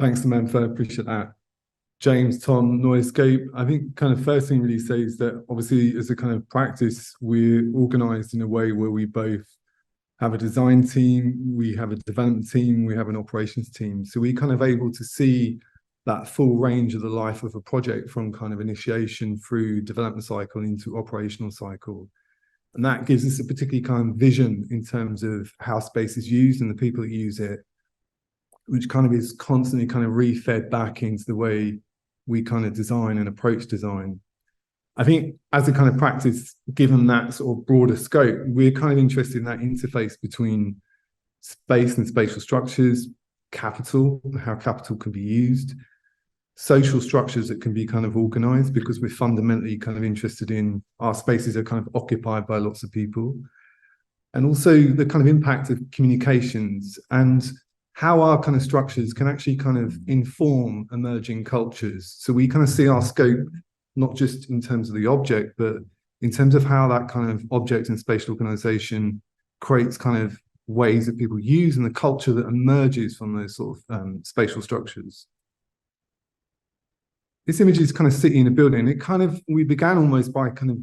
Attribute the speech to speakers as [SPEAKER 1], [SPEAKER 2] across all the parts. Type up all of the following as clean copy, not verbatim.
[SPEAKER 1] Thanks, Samantha. Appreciate that. James, Tom, Noiascape. I think kind of first thing really say is that obviously as a kind of practice, we're organized in a way where we both have a design team, we have a development team, we have an operations team. So we kind of able to see that full range of the life of a project from kind of initiation through development cycle into operational cycle. And that gives us a particularly kind of vision in terms of how space is used and the people that use it, which kind of is constantly kind of re-fed back into the way we kind of design and approach design. I think as a kind of practice, given that sort of broader scope, we're kind of interested in that interface between space and spatial structures, capital, how capital can be used, social structures that can be kind of organized, because we're fundamentally kind of interested in our spaces are kind of occupied by lots of people, and also the kind of impact of communications and how our kind of structures can actually kind of inform emerging cultures. So we kind of see our scope, not just in terms of the object, but in terms of how that kind of object and spatial organization creates kind of ways that people use and the culture that emerges from those sort of spatial structures. This image is kind of sitting in a building. We began almost by kind of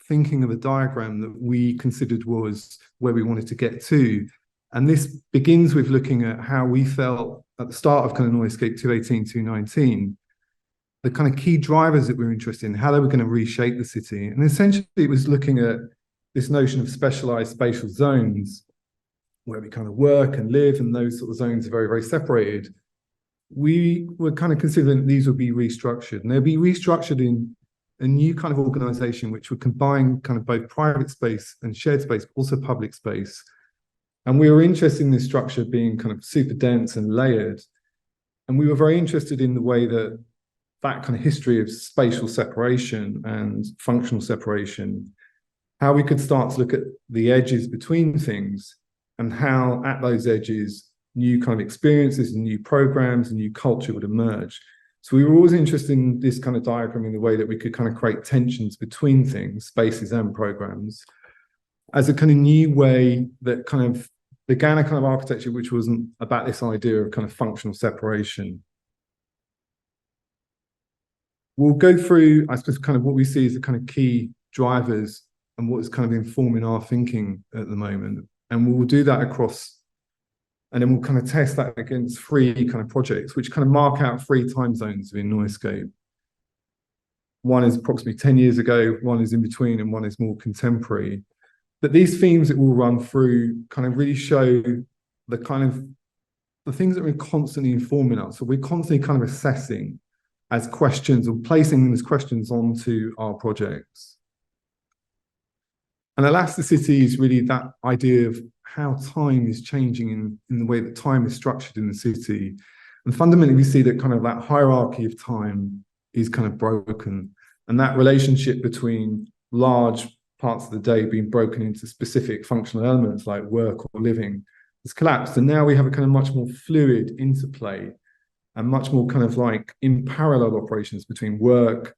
[SPEAKER 1] thinking of a diagram that we considered was where we wanted to get to. And this begins with looking at how we felt at the start of kind of Noiascape 218, 219, the kind of key drivers that we were interested in, how they were going to reshape the city. And essentially it was looking at this notion of specialized spatial zones where we kind of work and live, and those sort of zones are very, very separated. We were kind of considering that these would be restructured, and they'd be restructured in a new kind of organization which would combine kind of both private space and shared space, but also public space. And we were interested in this structure being kind of super dense and layered. And we were very interested in the way that that kind of history of spatial separation and functional separation, how we could start to look at the edges between things and how at those edges, new kind of experiences and new programs and new culture would emerge. So we were always interested in this kind of diagram in the way that we could kind of create tensions between things, spaces and programs, as a kind of new way that kind of began a kind of architecture which wasn't about this idea of kind of functional separation. We'll go through, I suppose, kind of what we see as the kind of key drivers and what is kind of informing our thinking at the moment. And we'll do that across, and then we'll kind of test that against three kind of projects, which kind of mark out three time zones within Noiascape. One is approximately 10 years ago, one is in between, and one is more contemporary. But these themes that we'll run through kind of really show the kind of the things that we're constantly informing us. So we're constantly kind of assessing as questions or placing them as questions onto our projects. And elasticity is really that idea of how time is changing in the way that time is structured in the city. And fundamentally, we see that kind of that hierarchy of time is kind of broken. And that relationship between large parts of the day being broken into specific functional elements like work or living has collapsed. And now we have a kind of much more fluid interplay and much more kind of like in parallel operations between work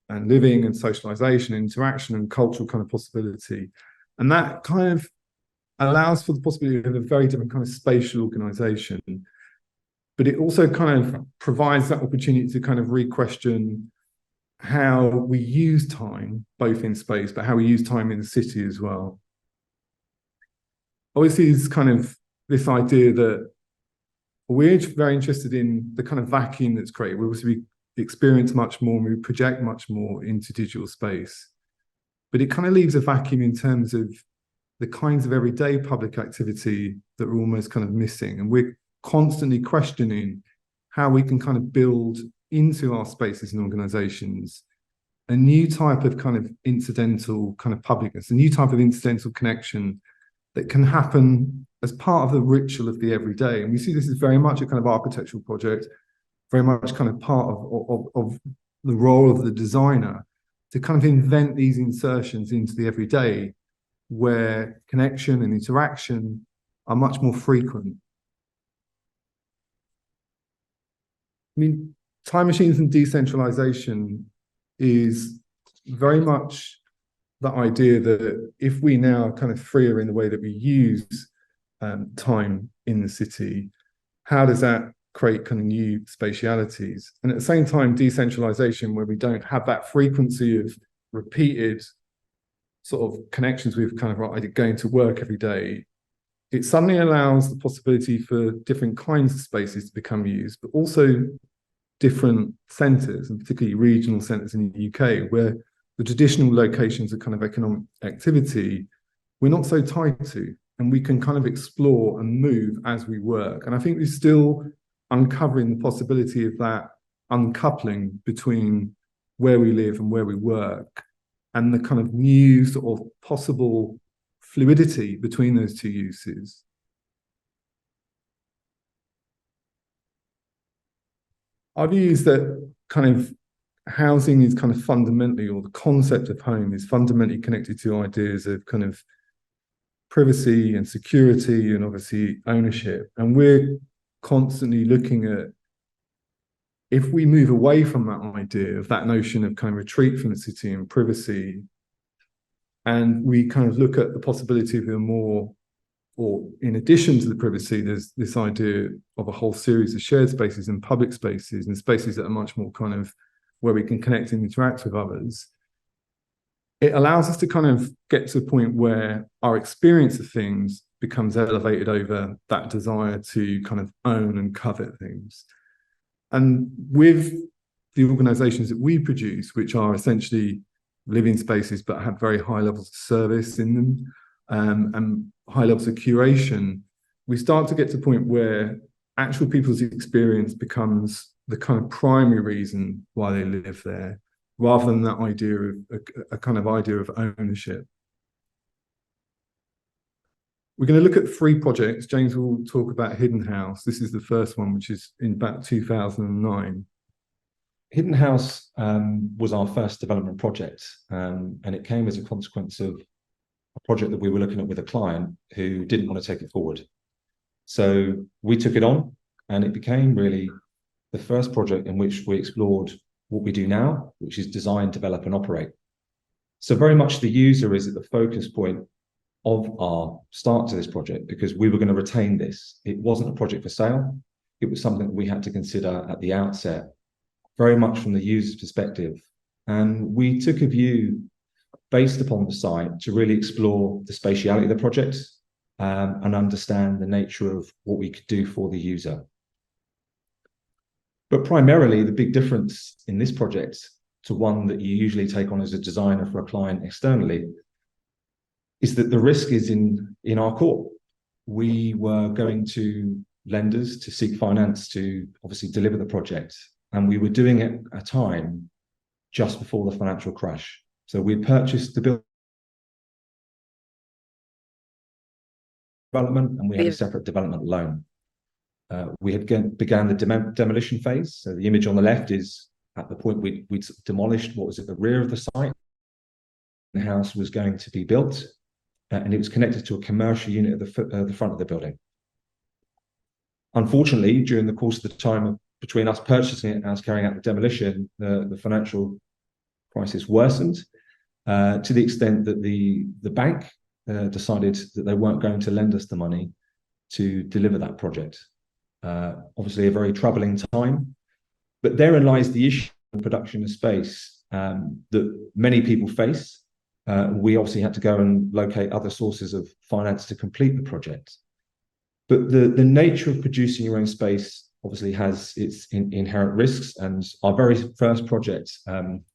[SPEAKER 1] and living and socialization, interaction and cultural kind of possibility. And that kind of allows for the possibility of a very different kind of spatial organization. But it also kind of provides that opportunity to kind of re-question how we use time, both in space, but how we use time in the city as well. Obviously, it's kind of this idea that we're very interested in the kind of vacuum that's created. We experience much more, we project much more into digital space. But it kind of leaves a vacuum in terms of the kinds of everyday public activity that are almost kind of missing. And we're constantly questioning how we can kind of build into our spaces and organizations a new type of kind of incidental kind of publicness, a new type of incidental connection that can happen as part of the ritual of the everyday. And we see this as very much a kind of architectural project, very much kind of part of the role of the designer to kind of invent these insertions into the everyday where connection and interaction are much more frequent. I mean, time machines and decentralization is very much the idea that if we now kind of freer in the way that we use time in the city, how does that create kind of new spatialities. And at the same time, decentralization, where we don't have that frequency of repeated sort of connections with kind of going to work every day, it suddenly allows the possibility for different kinds of spaces to become used, but also different centres, and particularly regional centres in the UK, where the traditional locations of kind of economic activity we're not so tied to, and we can kind of explore and move as we work. And I think we're still uncovering the possibility of that uncoupling between where we live and where we work, and the kind of new sort of possible fluidity between those two uses. I've used that kind of housing is kind of fundamentally, or the concept of home is fundamentally connected to ideas of kind of privacy and security and obviously ownership. And we're constantly looking at, if we move away from that idea of that notion of kind of retreat from the city and privacy, and we kind of look at the possibility of a more, or in addition to the privacy, there's this idea of a whole series of shared spaces and public spaces and spaces that are much more kind of where we can connect and interact with others. It allows us to kind of get to a point where our experience of things becomes elevated over that desire to kind of own and covet things. And with the organizations that we produce, which are essentially living spaces but have very high levels of service in them, and high levels of curation, we start to get to a point where actual people's experience becomes the kind of primary reason why they live there, rather than that idea of a kind of idea of ownership. We're going to look at 3 projects. James will talk about Hidden House. This is the first one, which is in about 2009.
[SPEAKER 2] Hidden House was our first development project, and it came as a consequence of a project that we were looking at with a client who didn't want to take it forward. So we took it on, and it became really the first project in which we explored what we do now, which is design, develop, and operate. So very much the user is at the focus point of our start to this project, because we were going to retain this. It wasn't a project for sale. It was something we had to consider at the outset, very much from the user's perspective. And we took a view based upon the site to really explore the spatiality of the project, and understand the nature of what we could do for the user. But primarily, the big difference in this project to one that you usually take on as a designer for a client externally is that the risk is in our court. We were going to lenders to seek finance to obviously deliver the project, and we were doing it at a time just before the financial crash. So we purchased the development, and we had a separate development loan. We had began the demolition phase. So the image on the left is at the point we'd demolished what was at the rear of the site. The house was going to be built, and it was connected to a commercial unit at the front of the building. Unfortunately, during the course of the time between us purchasing it and us carrying out the demolition, the financial crisis worsened to the extent that the bank decided that they weren't going to lend us the money to deliver that project. Obviously a very troubling time, but therein lies the issue of production of space that many people face. We obviously had to go and locate other sources of finance to complete the project. But the nature of producing your own space obviously has its inherent risks, and our very first project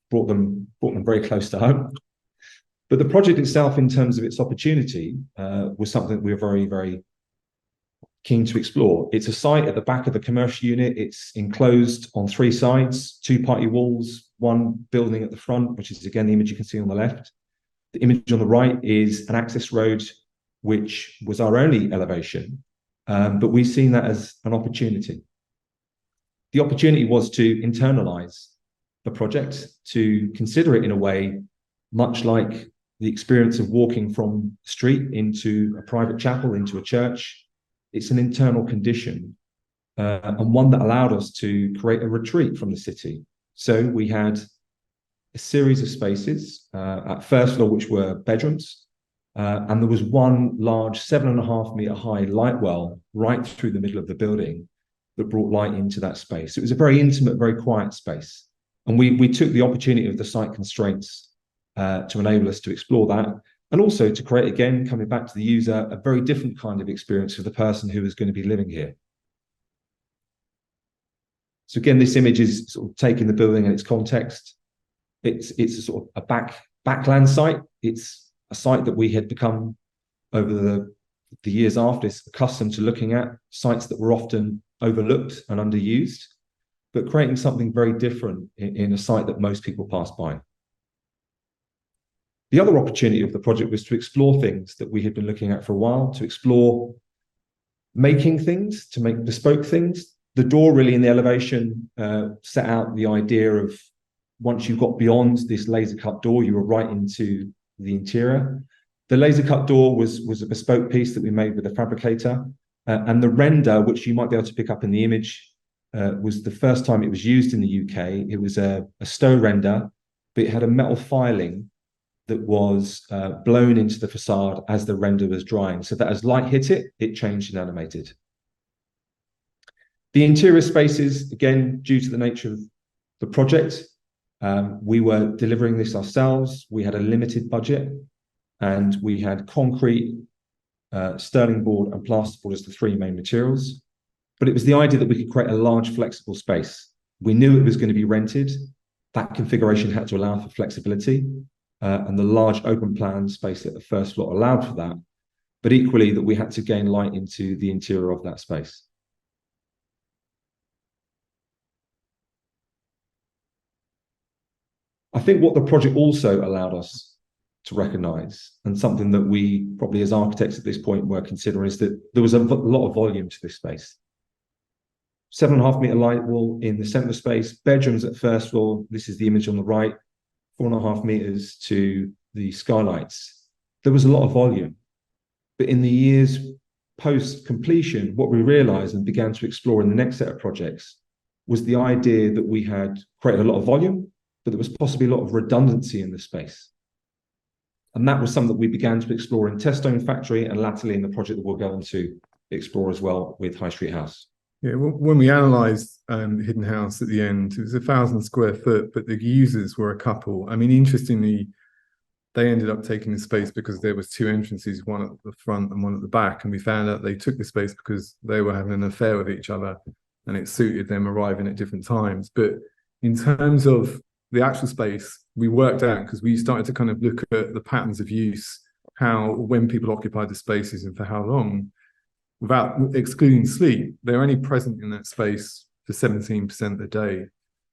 [SPEAKER 2] brought them very close to home. But the project itself, in terms of its opportunity, was something that we were very, very keen to explore. It's a site at the back of the commercial unit. It's enclosed on 3 sides, 2 party walls, 1 building at the front, which is again the image you can see on the left. The image on the right is an access road, which was our only elevation, but we've seen that as an opportunity. The opportunity was to internalize the project, to consider it in a way much like the experience of walking from the street into a private chapel, into a church. It's an internal condition, and one that allowed us to create a retreat from the city. So we had a series of spaces at first floor, which were bedrooms, and there was 1 large 7.5 meter high light well right through the middle of the building that brought light into that space. It was a very intimate, very quiet space. And we took the opportunity of the site constraints to enable us to explore that, and also to create, again, coming back to the user, a very different kind of experience for the person who is going to be living here. So again, this image is sort of taking the building in its context. It's a sort of a backland site. It's a site that we had become, over the years after this, accustomed to looking at sites that were often overlooked and underused, but creating something very different in a site that most people pass by. The other opportunity of the project was to explore things that we had been looking at for a while, to explore making things, to make bespoke things. The door really in the elevation set out the idea of, once you got beyond this laser cut door, you were right into the interior. The laser cut door was a bespoke piece that we made with a fabricator, and the render, which you might be able to pick up in the image, was the first time it was used in the UK. It was a Stowe render, but it had a metal filing that was blown into the facade as the render was drying, so that as light hit it, it changed and animated. The interior spaces, again, due to the nature of the project, we were delivering this ourselves. We had a limited budget, and we had concrete, sterling board, and plasterboard as the three main materials. But it was the idea that we could create a large, flexible space. We knew it was going to be rented. That configuration had to allow for flexibility, and the large open plan space at the first floor allowed for that. But equally, that we had to gain light into the interior of that space. I think what the project also allowed us to recognise, and something that we probably as architects at this point were considering, is that there was a lot of volume to this space. 7.5 metre light wall in the centre space, bedrooms at first floor. This is the image on the right, 4.5 metres to the skylights. There was a lot of volume. But in the years post completion, what we realised and began to explore in the next set of projects was the idea that we had created a lot of volume, but there was possibly a lot of redundancy in the space. And that was something that we began to explore in Testone factory, and latterly in the project that we'll go on to explore as well with High Street House.
[SPEAKER 1] Yeah, when we analysed Hidden House at the end, it was 1,000 square foot, but the users were a couple. I mean, interestingly, they ended up taking the space because there was two entrances, one at the front and one at the back. And we found out they took the space because they were having an affair with each other, and it suited them arriving at different times. But in terms of the actual space, we worked out, because we started to kind of look at the patterns of use, when people occupied the spaces and for how long, without excluding sleep, they're only present in that space for 17% of the day.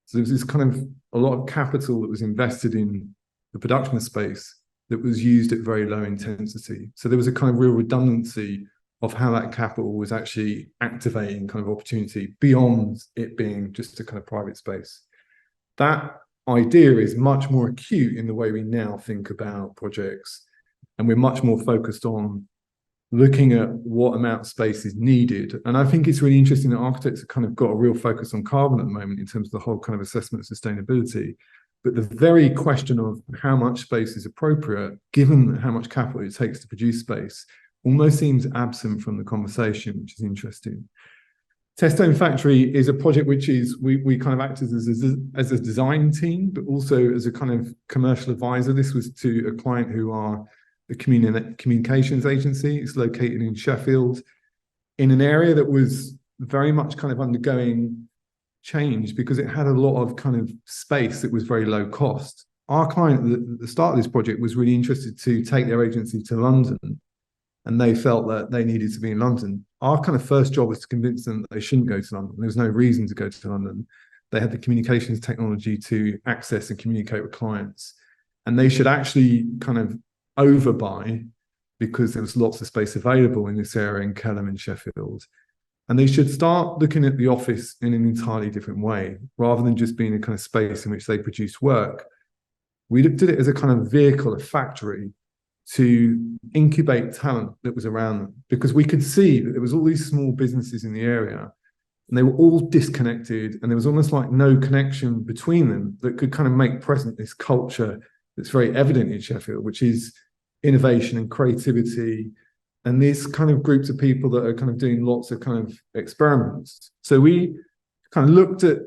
[SPEAKER 1] So there was this kind of a lot of capital that was invested in the production of space that was used at very low intensity. So there was a kind of real redundancy of how that capital was actually activating kind of opportunity beyond it being just a kind of private space. That idea is much more acute in the way we now think about projects, and we're much more focused on looking at what amount of space is needed. And I think it's really interesting that architects have kind of got a real focus on carbon at the moment in terms of the whole kind of assessment of sustainability. But the very question of how much space is appropriate, given how much capital it takes to produce space, almost seems absent from the conversation, which is interesting. Testone Factory is a project which is, we kind of acted as a design team, but also as a kind of commercial advisor. This was to a client who are a communications agency. It's located in Sheffield, in an area that was very much kind of undergoing change because it had a lot of kind of space that was very low cost. Our client at the start of this project was really interested to take their agency to London, and they felt that they needed to be in London. Our kind of first job was to convince them that they shouldn't go to London. There was no reason to go to London. They had the communications technology to access and communicate with clients, and they should actually kind of overbuy because there was lots of space available in this area in Kelham and Sheffield. And they should start looking at the office in an entirely different way, rather than just being a kind of space in which they produce work. We looked at it as a kind of vehicle, a factory, to incubate talent that was around them, because we could see that there was all these small businesses in the area, and they were all disconnected, and there was almost like no connection between them that could kind of make present this culture that's very evident in Sheffield, which is innovation and creativity And these kind of groups of people that are kind of doing lots of kind of experiments. So we kind of looked at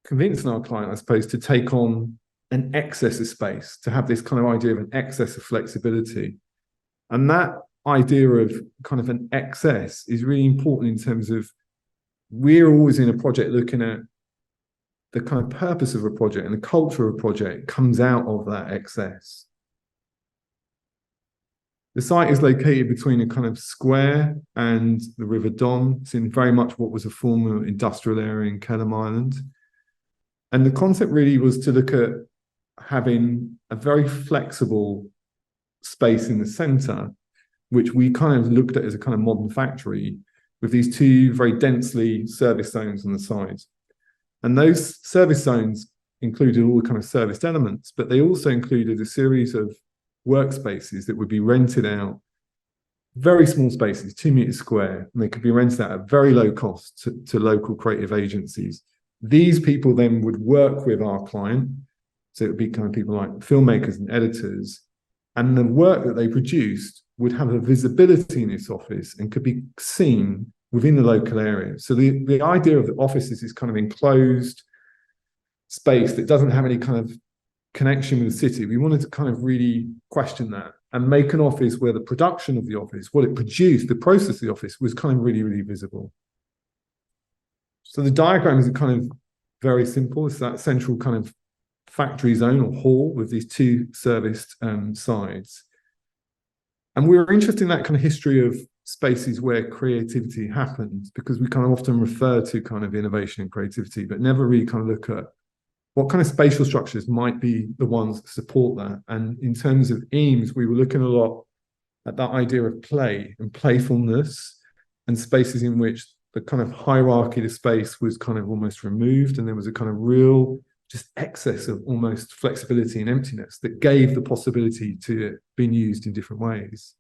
[SPEAKER 1] convincing our client, I suppose, to take on an excess of space, to have this kind of idea of an excess of flexibility. And that idea of kind of an excess is really important in terms of we're always in a project looking at the kind of purpose of a project, and the culture of a project comes out of that excess. The site is located between a kind of square and the River Don. It's in very much what was a former industrial area in Kelham Island. And the concept really was to look at having a very flexible space in the center, which we kind of looked at as a kind of modern factory with these two very densely serviced zones on the sides. And those service zones included all the kind of serviced elements, but they also included a series of workspaces that would be rented out, very small spaces, 2 meters square, and they could be rented out at very low cost to local creative agencies. These people then would work with our client, so it would be kind of people like filmmakers and editors, and the work that they produced would have a visibility in this office and could be seen within the local area. So the idea of the office is this kind of enclosed space that doesn't have any kind of connection with the city. We wanted to kind of really question that and make an office where the production of the office, what it produced, the process of the office was kind of really, really visible. So the diagram is kind of very simple. It's that central kind of factory zone or hall with these two serviced sides. And we were interested in that kind of history of spaces where creativity happens, because we kind of often refer to kind of innovation and creativity, but never really kind of look at what kind of spatial structures might be the ones that support that. And in terms of Eames, we were looking a lot at that idea of play and playfulness and spaces in which the kind of hierarchy of space was kind of almost removed, and there was a kind of real just excess of almost flexibility and emptiness that gave the possibility to it being used in different ways.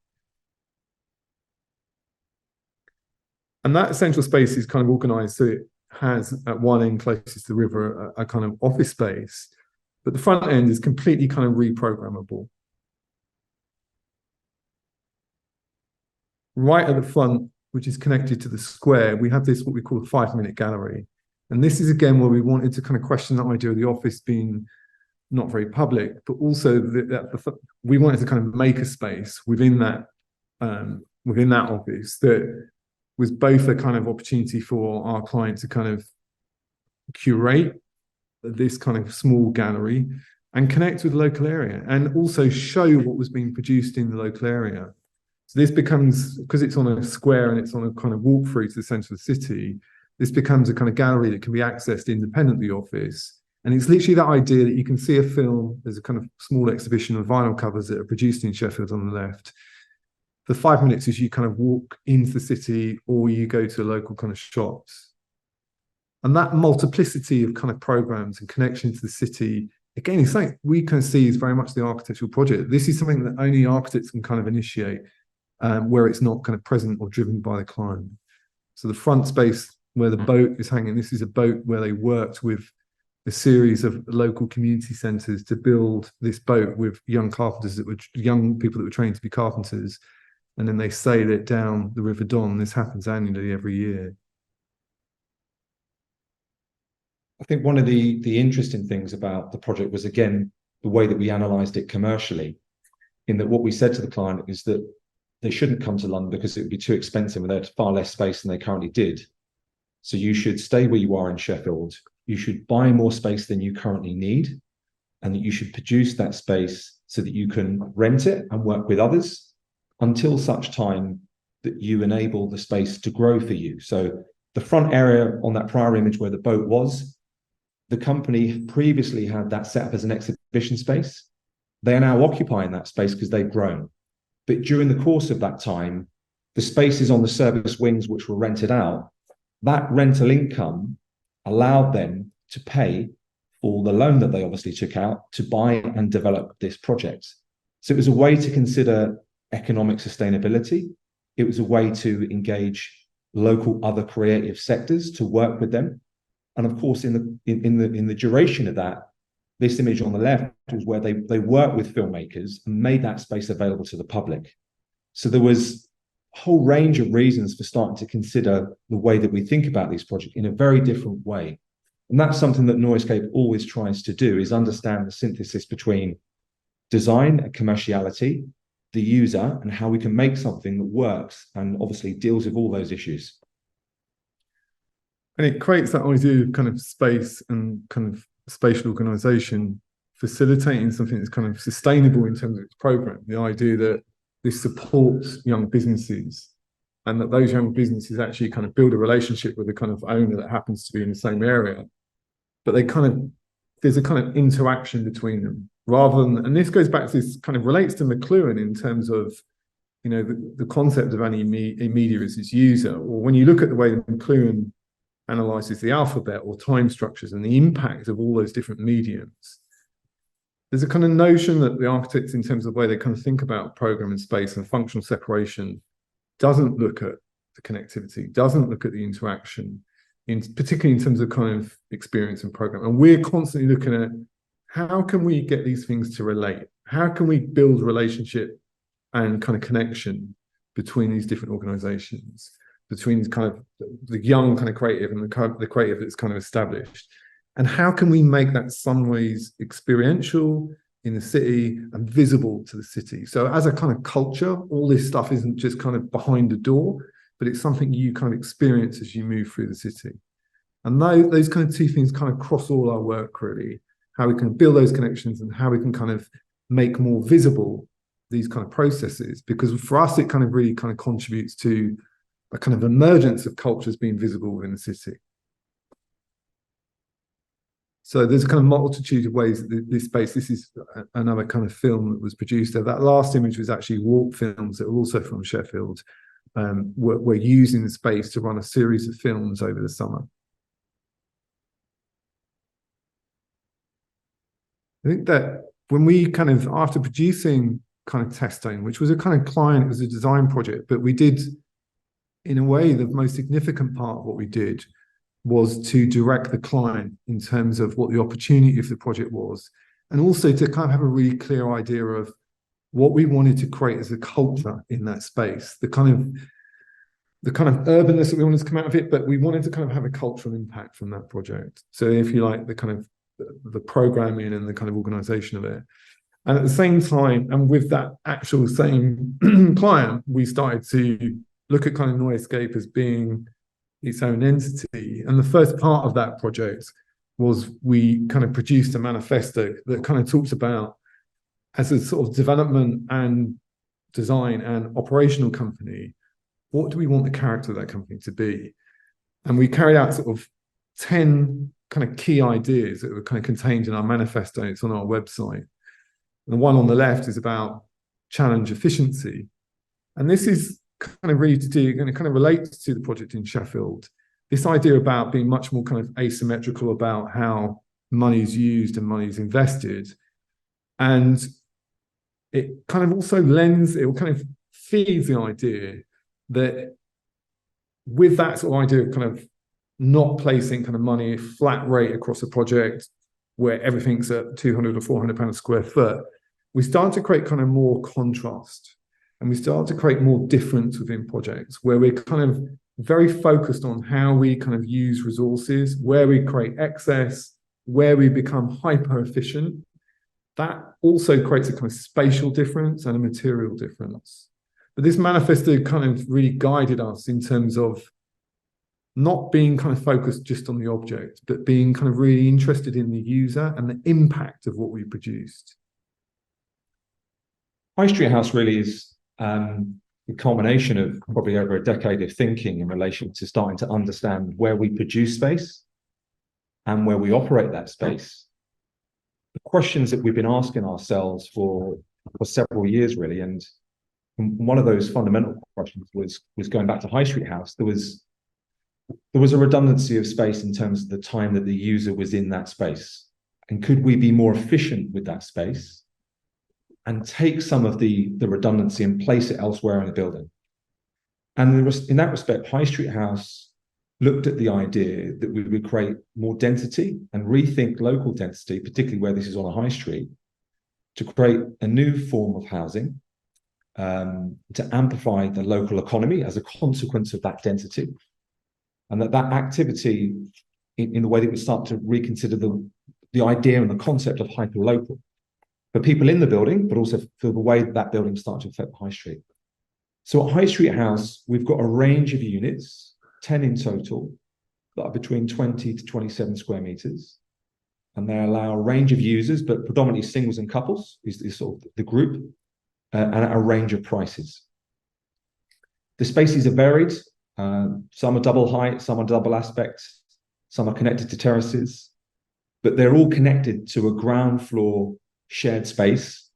[SPEAKER 1] And that central space is kind of organized so it has at one end closest to the river a kind of office space, but the front end is completely kind of reprogrammable. Right at the front, which is connected to the square, we have this what we call a 5-minute gallery. And this is again where we wanted to kind of question that idea of the office being not very public, but also we wanted to kind of make a space within that office that was both a kind of opportunity for our client to kind of curate this kind of small gallery and connect with the local area, and also show what was being produced in the local area. So this becomes, because it's on a square and it's on a kind of walk through to the centre of the city, this becomes a kind of gallery that can be accessed independently of the office. And it's literally that idea that you can see a film, there's a kind of small exhibition of vinyl covers that are produced in Sheffield on the left. The 5 minutes is you kind of walk into the city or you go to local kind of shops. And that multiplicity of kind of programs and connection to the city, again, it's something we can see is very much the architectural project. This is something that only architects can kind of initiate, where it's not kind of present or driven by the client. So the front space where the boat is hanging, this is a boat where they worked with a series of local community centres to build this boat with young carpenters that were young people that were trained to be carpenters. And then they sail it down the River Don. This happens annually every year.
[SPEAKER 2] I think one of the interesting things about the project was, again, the way that we analysed it commercially, in that what we said to the client is that they shouldn't come to London because it would be too expensive and they had far less space than they currently did. So you should stay where you are in Sheffield. You should buy more space than you currently need, and that you should produce that space so that you can rent it and work with others until such time that you enable the space to grow for you. So the front area on that prior image where the boat was, the company previously had that set up as an exhibition space. They are now occupying that space because they've grown. But during the course of that time, the spaces on the service wings which were rented out, that rental income allowed them to pay for the loan that they obviously took out to buy and develop this project. So it was a way to consider economic sustainability. It was a way to engage local other creative sectors to work with them. And of course, in the duration of that, this image on the left was where they worked with filmmakers and made that space available to the public. So there was a whole range of reasons for starting to consider the way that we think about these projects in a very different way. And that's something that Noiascape always tries to do, is understand the synthesis between design and commerciality, the user, and how we can make something that works and obviously deals with all those issues.
[SPEAKER 1] And it creates that idea of kind of space and kind of spatial organization, facilitating something that's kind of sustainable in terms of its program. The idea that this supports young businesses, and that those young businesses actually kind of build a relationship with the kind of owner that happens to be in the same area. But they kind of, there's a kind of interaction between them, rather than, and this goes back to this, kind of relates to McLuhan in terms of, you know, the concept of any media as its user. Or when you look at the way that McLuhan analyzes the alphabet or time structures and the impact of all those different mediums, there's a kind of notion that the architects, in terms of the way they kind of think about program and space and functional separation, doesn't look at the connectivity, doesn't look at the interaction, particularly in terms of kind of experience and program. And we're constantly looking at, how can we get these things to relate? How can we build relationship and kind of connection between these different organizations, between kind of the young kind of creative and the creative that's kind of established? And how can we make that some ways experiential in the city and visible to the city? So as a kind of culture, all this stuff isn't just kind of behind the door, but it's something you kind of experience as you move through the city. And those kind of two things kind of cross all our work, really. How we can build those connections and how we can kind of make more visible these kind of processes. Because for us, it kind of really kind of contributes to a kind of emergence of cultures being visible within the city. So there's a kind of multitude of ways that this space, this is another kind of film that was produced there. That last image was actually Warp Films that are also from Sheffield. We're using the space to run a series of films over the summer. I think that when we kind of, after producing kind of Testone, which was a kind of client, it was a design project, but we did, in a way, the most significant part of what we did was to direct the client in terms of what the opportunity of the project was, and also to kind of have a really clear idea of what we wanted to create as a culture in that space, the kind of urbanness that we wanted to come out of it, but we wanted to kind of have a cultural impact from that project. So if you like, the kind of the programming and the kind of organization of it. And at the same time, and with that actual same client, we started to look at kind of Noiascape as being its own entity. And the first part of that project was we kind of produced a manifesto that kind of talks about, as a sort of development and design and operational company, what do we want the character of that company to be? And we carried out sort of 10 kind of key ideas that were kind of contained in our manifesto. It's on our website. And the one on the left is about challenge efficiency. And this is kind of really to do, and it kind of relates to the project in Sheffield. This idea about being much more kind of asymmetrical about how money is used and money is invested. And it kind of also it kind of feeds the idea that with that sort of idea of kind of not placing kind of money flat rate across a project where everything's at 200 or 400 pounds a square foot, we start to create kind of more contrast, and we start to create more difference within projects where we're kind of very focused on how we kind of use resources, where we create excess, where we become hyper efficient. That also creates a kind of spatial difference and a material difference. But this manifesto kind of really guided us in terms of not being kind of focused just on the object, but being kind of really interested in the user and the impact of what we produced.
[SPEAKER 2] High Street House really is the culmination of probably over a decade of thinking in relation to starting to understand where we produce space and where we operate that space. The questions that we've been asking ourselves for several years, really, and one of those fundamental questions was going back to High Street House. There was a redundancy of space in terms of the time that the user was in that space, and could we be more efficient with that space and take some of the redundancy and place it elsewhere in the building? And in that respect, High Street House looked at the idea that we would create more density and rethink local density, particularly where this is on a high street, to create a new form of housing, to amplify the local economy as a consequence of that density. And that activity, in the way that we start to reconsider the idea and the concept of hyper-local for people in the building, but also for the way that building starts to affect the high street. So at High Street House, we've got a range of units, 10 in total, that are between 20 to 27 square meters. And they allow a range of users, but predominantly singles and couples is sort of the group, and at a range of prices. The spaces are varied. Some are double height, some are double aspect, some are connected to terraces, but they're all connected to a ground floor shared space,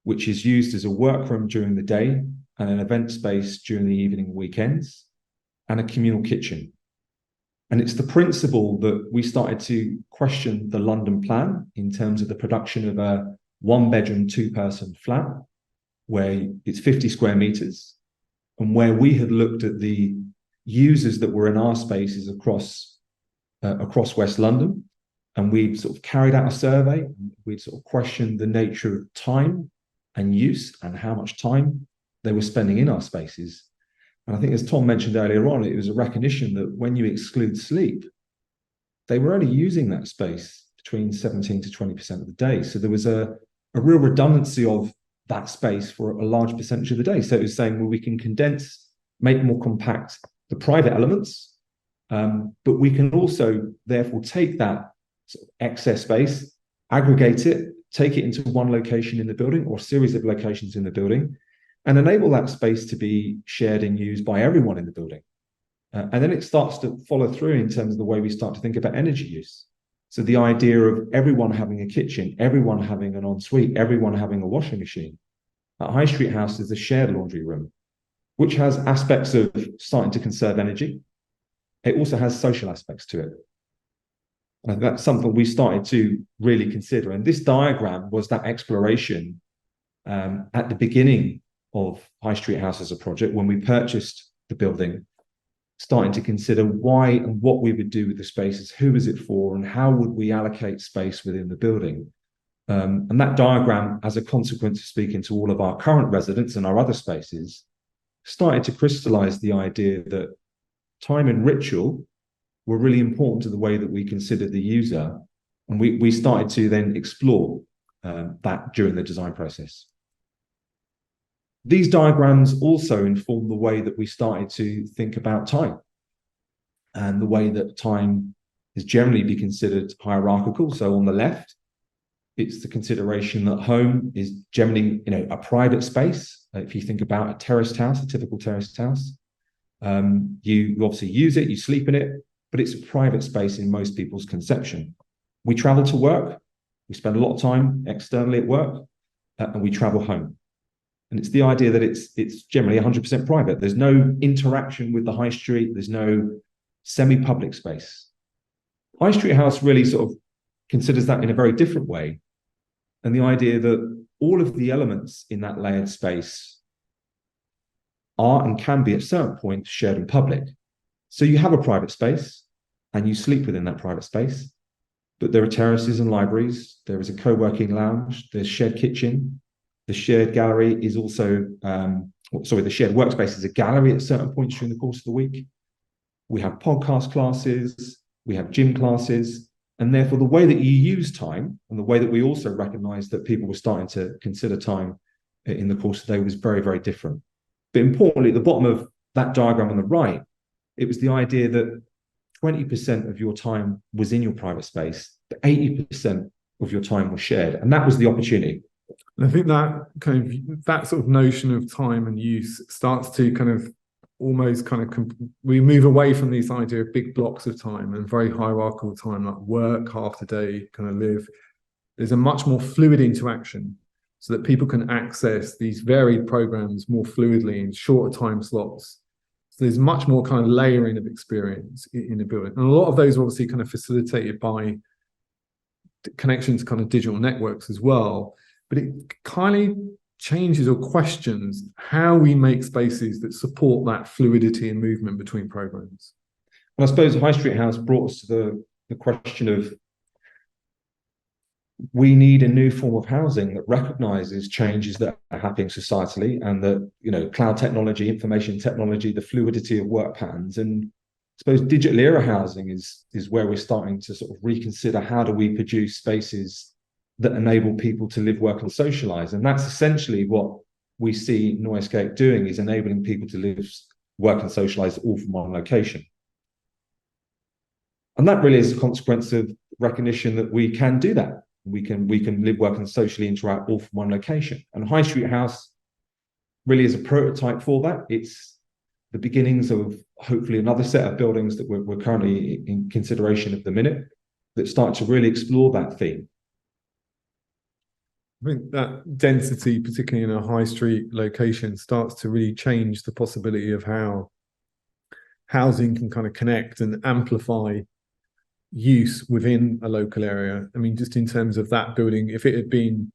[SPEAKER 2] which is used as a workroom during the day and an event space during the evening and weekends, and a communal kitchen. And it's the principle that we started to question the London plan in terms of the production of a 1-bedroom, 2-person flat, where it's 50 square meters, and where we had looked at the users that were in our spaces across West London, and we sort of carried out a survey. We'd sort of questioned the nature of time and use and how much time they were spending in our spaces. And I think, as Tom mentioned earlier on, it was a recognition that when you exclude sleep, they were only using that space between 17 to 20% of the day. So there was a real redundancy of that space for a large percentage of the day. So it was saying, well, we can condense, make more compact the private elements, but we can also therefore take that sort of excess space, aggregate it, take it into one location in the building or a series of locations in the building, and enable that space to be shared and used by everyone in the building. And then it starts to follow through in terms of the way we start to think about energy use. So the idea of everyone having a kitchen, everyone having an ensuite, everyone having a washing machine. At High Street House is a shared laundry room, which has aspects of starting to conserve energy. It also has social aspects to it. And that's something we started to really consider. And this diagram was that exploration at the beginning of High Street House as a project, when we purchased the building, starting to consider why and what we would do with the spaces, who is it for, and how would we allocate space within the building. And that diagram, as a consequence of speaking to all of our current residents and our other spaces, started to crystallize the idea that time and ritual were really important to the way that we considered the user. And we started to then explore that during the design process. These diagrams also inform the way that we started to think about time, and the way that time is generally be considered hierarchical. So on the left, it's the consideration that home is generally, a private space. If you think about a terraced house, a typical terraced house, you obviously use it, you sleep in it, but it's a private space in most people's conception. We travel to work, we spend a lot of time externally at work, and we travel home. And it's the idea that it's generally 100% private. There's no interaction with the high street. There's no semi-public space. High Street House really sort of considers that in a very different way. And the idea that all of the elements in that layered space are and can be at certain points shared and public. So you have a private space and you sleep within that private space, but there are terraces and libraries. There is a co-working lounge. There's shared kitchen. The shared gallery is also, the shared workspace is a gallery at certain points during the course of the week. We have podcast classes, we have gym classes, and therefore the way that you use time and the way that we also recognize that people were starting to consider time in the course of the day was very, very different. But importantly, at the bottom of that diagram on the right, it was the idea that 20% of your time was in your private space, but 80% of your time was shared. And that was the opportunity.
[SPEAKER 1] And I think that sort of notion of time and use starts to we move away from this idea of big blocks of time and very hierarchical time, like work, half the day, live. There's a much more fluid interaction so that people can access these varied programs more fluidly in shorter time slots. So there's much more layering of experience in the building. And a lot of those are obviously facilitated by connections to digital networks as well. But it changes or questions how we make spaces that support that fluidity and movement between programs.
[SPEAKER 2] And I suppose High Street House brought us to the question of we need a new form of housing that recognizes changes that are happening societally, and that, cloud technology, information technology, the fluidity of work patterns. And I suppose digital era housing is where we're starting to sort of reconsider, how do we produce spaces that enable people to live, work, and socialize. And that's essentially what we see Noiascape doing, is enabling people to live, work, and socialize all from one location. And that really is a consequence of recognition that we can do that. We can live, work, and socially interact all from one location. And High Street House really is a prototype for that. It's the beginnings of hopefully another set of buildings that we're currently in consideration at the minute, that start to really explore that theme.
[SPEAKER 1] I think that density, particularly in a high street location, starts to really change the possibility of how housing can kind of connect and amplify use within a local area. I mean, just in terms of that building, if it had been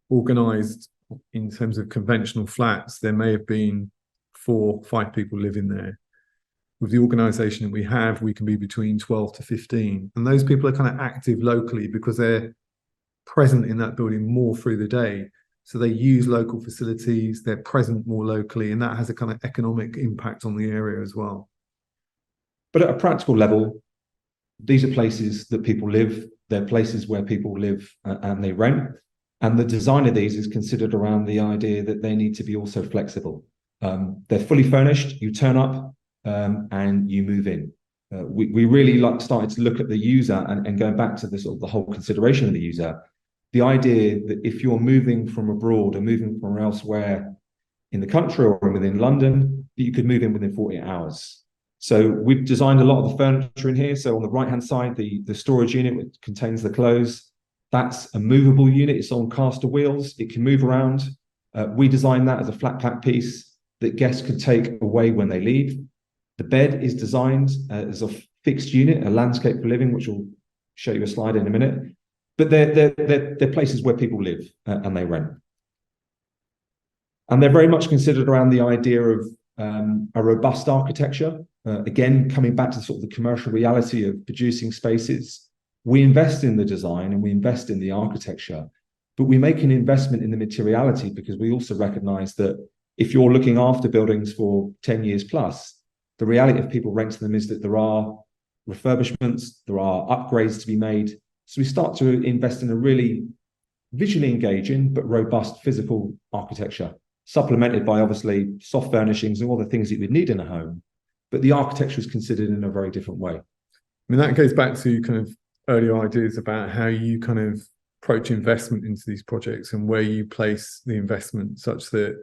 [SPEAKER 1] organized in terms of conventional flats, there may have been 4 or 5 people living there. With the organization that we have, we can be between 12 to 15. And those people are kind of active locally because they're present in that building more through the day. So they use local facilities, they're present more locally, and that has a kind of economic impact on the area as well.
[SPEAKER 2] But at a practical level, these are places that people live. They're places where people live and they rent. And the design of these is considered around the idea that they need to be also flexible. They're fully furnished. You turn up and you move in. We really started to look at the user, and going back to the whole consideration of the user, the idea that if you're moving from abroad or moving from elsewhere in the country or within London, that you could move in within 48 hours. So we've designed a lot of the furniture in here. So on the right-hand side, the storage unit, which contains the clothes, that's a movable unit. It's on caster wheels. It can move around. We designed that as a flat pack piece that guests could take away when they leave. The bed is designed as a fixed unit, a landscape for living, which will show you a slide in a minute. But they're places where people live and they rent. And they're very much considered around the idea of a robust architecture. Again, coming back to sort of the commercial reality of producing spaces, we invest in the design and we invest in the architecture, but we make an investment in the materiality, because we also recognize that if you're looking after buildings for 10 years plus, the reality of people renting them is that there are refurbishments, there are upgrades to be made. So we start to invest in a really visually engaging but robust physical architecture, supplemented by obviously soft furnishings and all the things that you would need in a home. But the architecture is considered in a very different way.
[SPEAKER 1] I mean, that goes back to kind of earlier ideas about how you kind of approach investment into these projects and where you place the investment, such that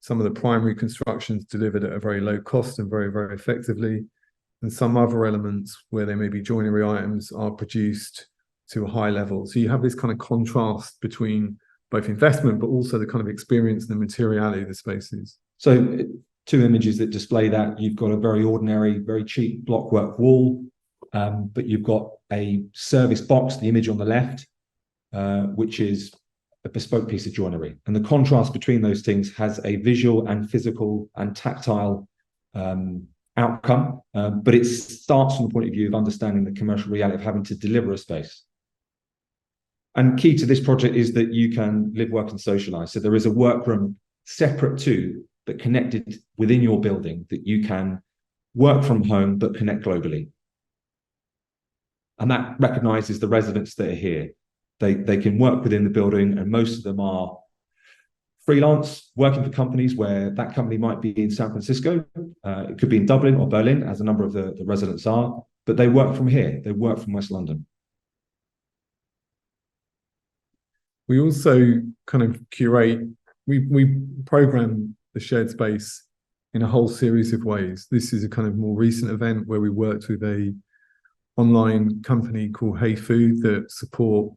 [SPEAKER 1] some of the primary constructions delivered at a very low cost and very, very effectively, and some other elements where there may be joinery items are produced to a high level. So you have this kind of contrast between both investment, but also the kind of experience and the materiality of the spaces.
[SPEAKER 2] So 2 images that display that. You've got a very ordinary, very cheap blockwork wall, but you've got a service box, the image on the left, which is a bespoke piece of joinery. And the contrast between those things has a visual and physical and tactile outcome, but it starts from the point of view of understanding the commercial reality of having to deliver a space. And key to this project is that you can live, work, and socialize. So there is a workroom separate to, but connected within your building, that you can work from home but connect globally. And that recognizes the residents that are here. They can work within the building, and most of them are freelance, working for companies where that company might be in San Francisco. It could be in Dublin or Berlin, as a number of the residents are, but they work from here. They work from West London.
[SPEAKER 1] We also kind of curate, we program the shared space in a whole series of ways. This is a kind of more recent event where we worked with a online company called Hey Food that support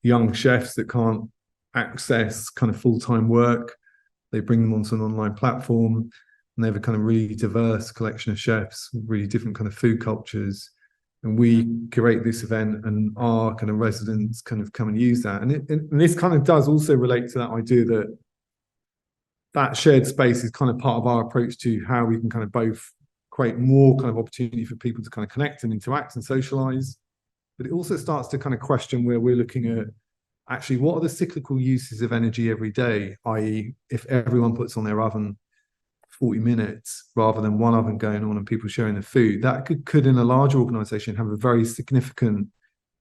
[SPEAKER 1] young chefs that can't access kind of full-time work. They bring them onto an online platform, and they have a kind of really diverse collection of chefs, really different kind of food cultures. And we curate this event, and our kind of residents kind of come and use that. And this kind of does also relate to that idea that that shared space is kind of part of our approach to how we can kind of both create more kind of opportunity for people to kind of connect and interact and socialize. But it also starts to kind of question where we're looking at actually what are the cyclical uses of energy every day, i.e. if everyone puts on their oven 40 minutes rather than one oven going on and people sharing the food, that could in a larger organization have a very significant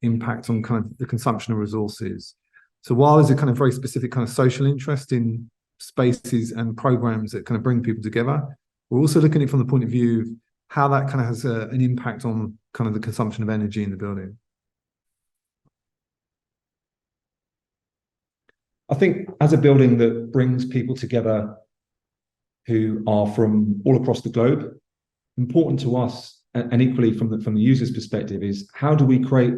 [SPEAKER 1] impact on kind of the consumption of resources. So while there's a kind of very specific kind of social interest in spaces and programs that kind of bring people together, we're also looking at it from the point of view of how that kind of has an impact on kind of the consumption of energy in the building.
[SPEAKER 2] I think as a building that brings people together who are from all across the globe, important to us, and equally from the user's perspective, is how do we create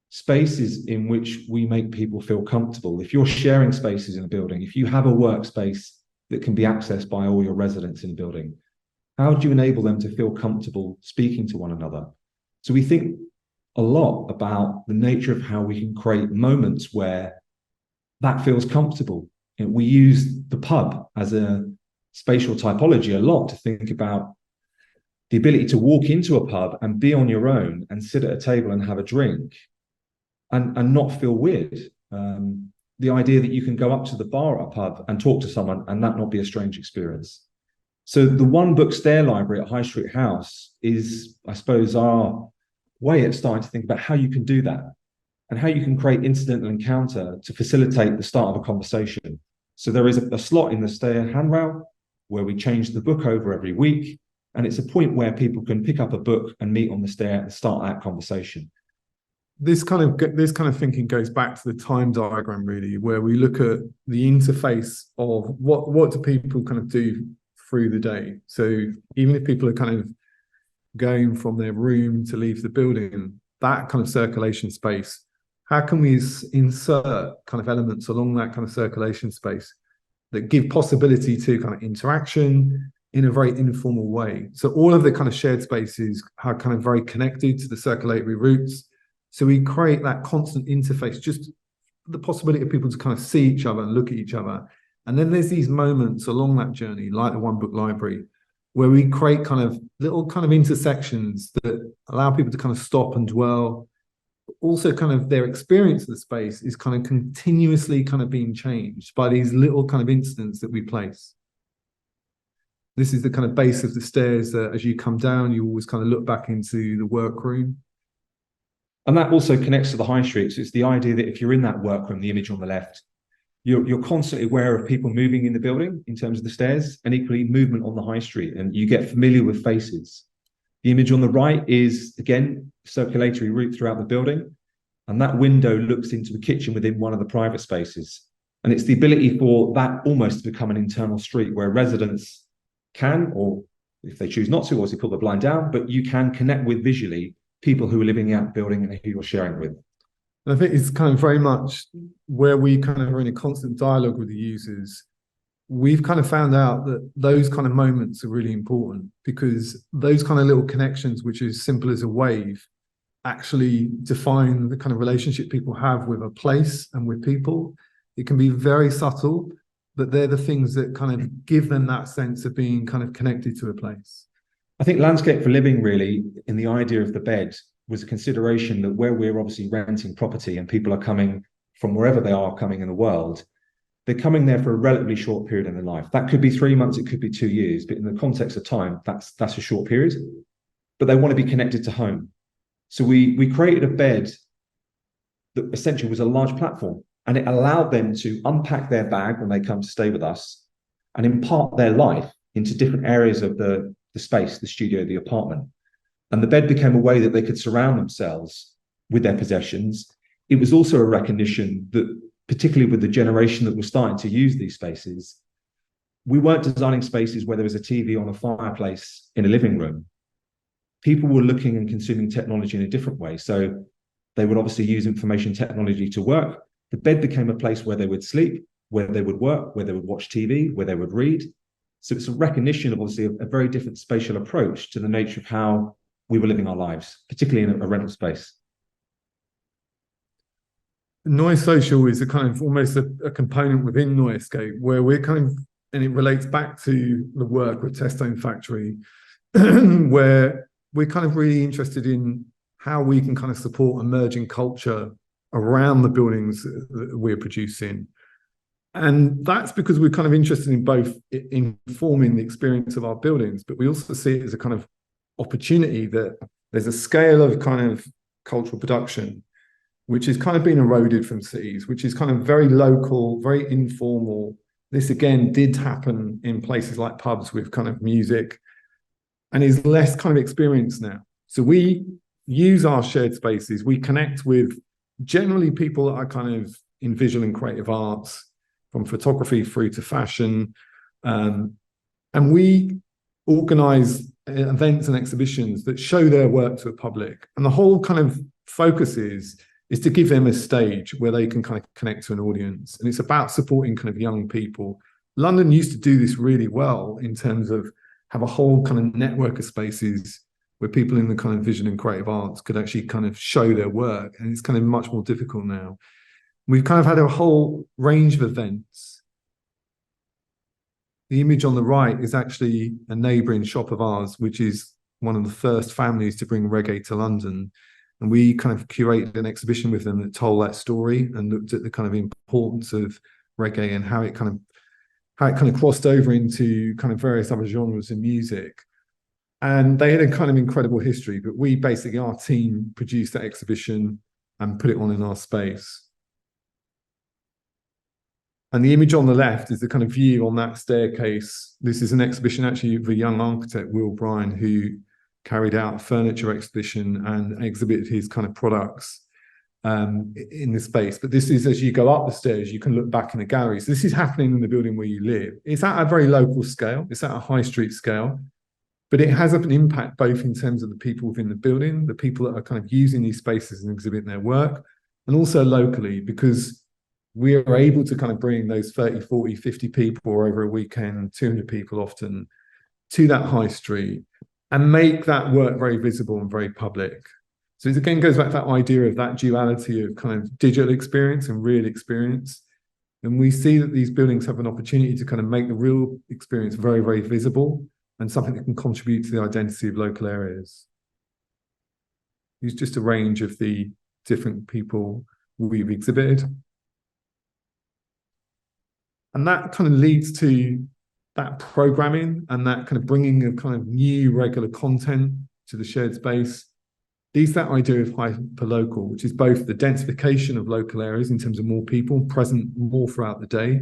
[SPEAKER 2] spaces in which we make people feel comfortable? If you're sharing spaces in a building, if you have a workspace that can be accessed by all your residents in the building, how do you enable them to feel comfortable speaking to one another? So we think a lot about the nature of how we can create moments where that feels comfortable. And we use the pub as a spatial typology a lot to think about the ability to walk into a pub and be on your own and sit at a table and have a drink and not feel weird. The idea that you can go up to the bar at a pub and talk to someone and that not be a strange experience. So the one book stair library at High Street House is, I suppose, our way at starting to think about how you can do that and how you can create incidental encounter to facilitate the start of a conversation. So there is a slot in the stair handrail where we change the book over every week, and it's a point where people can pick up a book and meet on the stair and start that conversation.
[SPEAKER 1] This kind of thinking goes back to the time diagram, really, where we look at the interface of what do people kind of do through the day. So even if people are kind of going from their room to leave the building, that kind of circulation space, how can we insert kind of elements along that kind of circulation space that give possibility to kind of interaction in a very informal way? So all of the kind of shared spaces are kind of very connected to the circulatory routes. So we create that constant interface, just the possibility of people to kind of see each other and look at each other. And then there's these moments along that journey, like the One Book Library, where we create kind of little kind of intersections that allow people to kind of stop and dwell. Also kind of their experience of the space is kind of continuously kind of being changed by these little kind of incidents that we place. This is the kind of base of the stairs that as you come down, you always kind of look back into the workroom.
[SPEAKER 2] And that also connects to the high street. So it's the idea that if you're in that workroom, the image on the left, you're constantly aware of people moving in the building in terms of the stairs, and equally movement on the high street, and you get familiar with faces. The image on the right is, again, circulatory route throughout the building, and that window looks into a kitchen within one of the private spaces. And it's the ability for that almost to become an internal street where residents can, or if they choose not to, obviously put the blind down, but you can connect with visually people who are living out the building and who you're sharing with.
[SPEAKER 1] And I think it's kind of very much where we kind of are in a constant dialogue with the users. We've kind of found out that those kind of moments are really important, because those kind of little connections, which is simple as a wave, actually define the kind of relationship people have with a place and with people. It can be very subtle, but they're the things that kind of give them that sense of being kind of connected to a place.
[SPEAKER 2] I think landscape for living, really, in the idea of the bed, was a consideration that where we're obviously renting property and people are coming from wherever they are coming in the world, they're coming there for a relatively short period in their life. That could be 3 months, it could be 2 years, but in the context of time, that's a short period. But they want to be connected to home. So we created a bed that essentially was a large platform, and it allowed them to unpack their bag when they come to stay with us and impart their life into different areas of the space, the studio, the apartment. And the bed became a way that they could surround themselves with their possessions. It was also a recognition that, particularly with the generation that was starting to use these spaces, we weren't designing spaces where there was a TV on a fireplace in a living room. People were looking and consuming technology in a different way. So they would obviously use information technology to work. The bed became a place where they would sleep, where they would work, where they would watch TV, where they would read. So it's a recognition of obviously a very different spatial approach to the nature of how we were living our lives, particularly in a rental space.
[SPEAKER 1] Noise social is a kind of almost a component within Noiascape, where we're kind of, and it relates back to the work with Testone Factory, where we're kind of really interested in how we can kind of support emerging culture around the buildings that we're producing. And that's because we're kind of interested in both informing the experience of our buildings, but we also see it as a kind of opportunity that there's a scale of kind of cultural production which is kind of been eroded from cities, which is kind of very local, very informal. This again did happen in places like pubs with kind of music, and is less kind of experienced now. So we use our shared spaces, we connect with generally people that are kind of in visual and creative arts, from photography through to fashion. And we organize events and exhibitions that show their work to the public. And the whole kind of focus is to give them a stage where they can kind of connect to an audience. And it's about supporting kind of young people. London used to do this really well in terms of have a whole kind of network of spaces where people in the kind of visual and creative arts could actually kind of show their work. And it's kind of much more difficult now. We've kind of had a whole range of events. The image on the right is actually a neighbouring shop of ours, which is one of the first families to bring reggae to London. And we kind of curated an exhibition with them that told that story and looked at the kind of importance of reggae and how it kind of crossed over into kind of various other genres of music. And they had a kind of incredible history, but we basically, our team produced that exhibition and put it on in our space. And the image on the left is the kind of view on that staircase. This is an exhibition actually of a young architect, Will Bryan, who carried out a furniture exhibition and exhibited his kind of products in the space. But this is, as you go up the stairs, you can look back in the gallery. So this is happening in the building where you live. It's at a very local scale. It's at a high street scale. But it has an impact both in terms of the people within the building, the people that are kind of using these spaces and exhibiting their work, and also locally, because we are able to kind of bring those 30, 40, 50 people over a weekend, 200 people often, to that high street and make that work very visible and very public. So it again goes back to that idea of that duality of kind of digital experience and real experience. And we see that these buildings have an opportunity to kind of make the real experience very, very visible and something that can contribute to the identity of local areas. It's just a range of the different people we've exhibited. And that kind of leads to that programming and that kind of bringing of kind of new regular content to the shared space. Leads that idea of hyperlocal, which is both the densification of local areas in terms of more people present more throughout the day,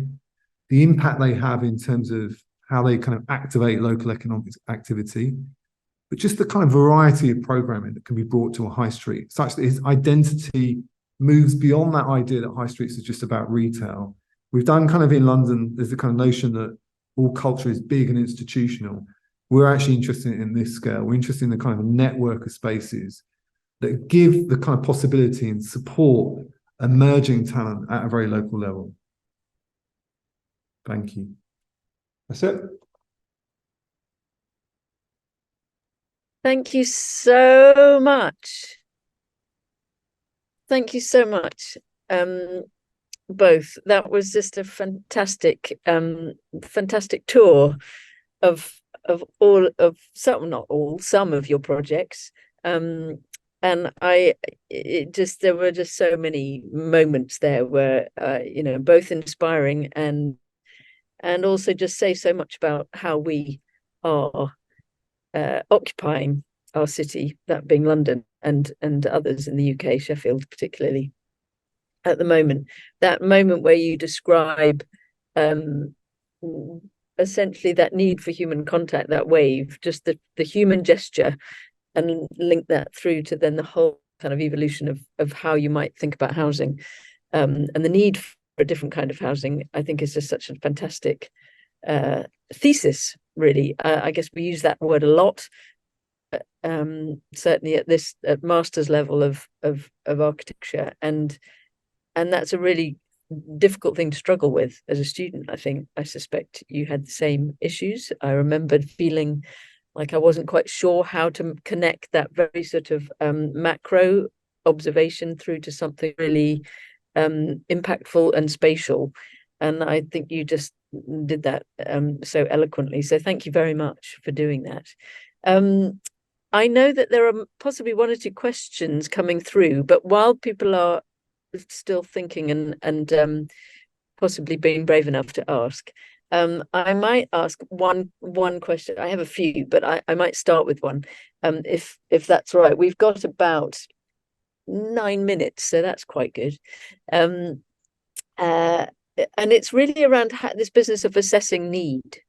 [SPEAKER 1] the impact they have in terms of how they kind of activate local economic activity, but just the kind of variety of programming that can be brought to a high street, such that its identity moves beyond that idea that high streets is just about retail. We've done kind of in London, there's the kind of notion that all culture is big and institutional. We're actually interested in this scale. We're interested in the kind of network of spaces that give the kind of possibility and support emerging talent at a very local level. Thank you. That's it.
[SPEAKER 3] Thank you so much. Thank you so much. Both. That was just a fantastic, fantastic tour of all of some, not all, some of your projects. And there were just so many moments there where both inspiring and also just say so much about how we are occupying our city, that being London and others in the UK, Sheffield particularly, at the moment. That moment where you describe essentially that need for human contact, that wave, just the human gesture, and link that through to then the whole kind of evolution of how you might think about housing, and the need for a different kind of housing, I think is just such a fantastic thesis, really. I guess we use that word a lot, certainly at master's level of architecture, and that's a really difficult thing to struggle with as a student. I suspect you had the same issues. I remembered feeling like I wasn't quite sure how to connect that very sort of macro observation through to something really impactful and spatial. And I think you just did that so eloquently. So thank you very much for doing that. I know that there are possibly one or two questions coming through, but while people are still thinking and possibly being brave enough to ask. I might ask one question. I have a few, but I might start with one, if that's right. We've got about 9 minutes, so that's quite good. And it's really around this business of assessing need,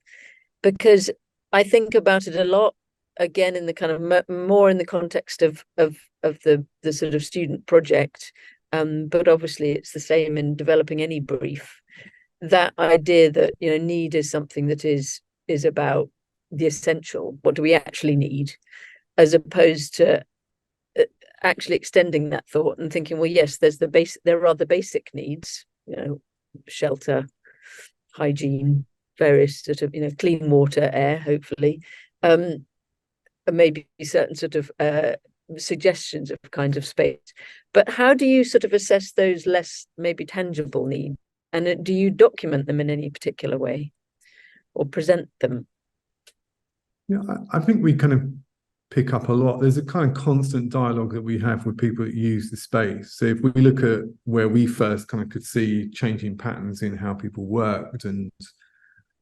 [SPEAKER 3] because I think about it a lot, again, in the kind of more in the context of the sort of student project, but obviously it's the same in developing any brief. That idea that, you know, need is something that is about the essential. What do we actually need, as opposed to actually extending that thought and thinking, well, yes, there are the basic needs, you know, shelter, hygiene, various sort of, you know, clean water, air, hopefully, and maybe certain sort of suggestions of kind of space. But how do you sort of assess those less maybe tangible needs? And do you document them in any particular way or present them?
[SPEAKER 1] Yeah, I think we kind of pick up a lot. There's a kind of constant dialogue that we have with people that use the space. So if we look at where we first kind of could see changing patterns in how people worked and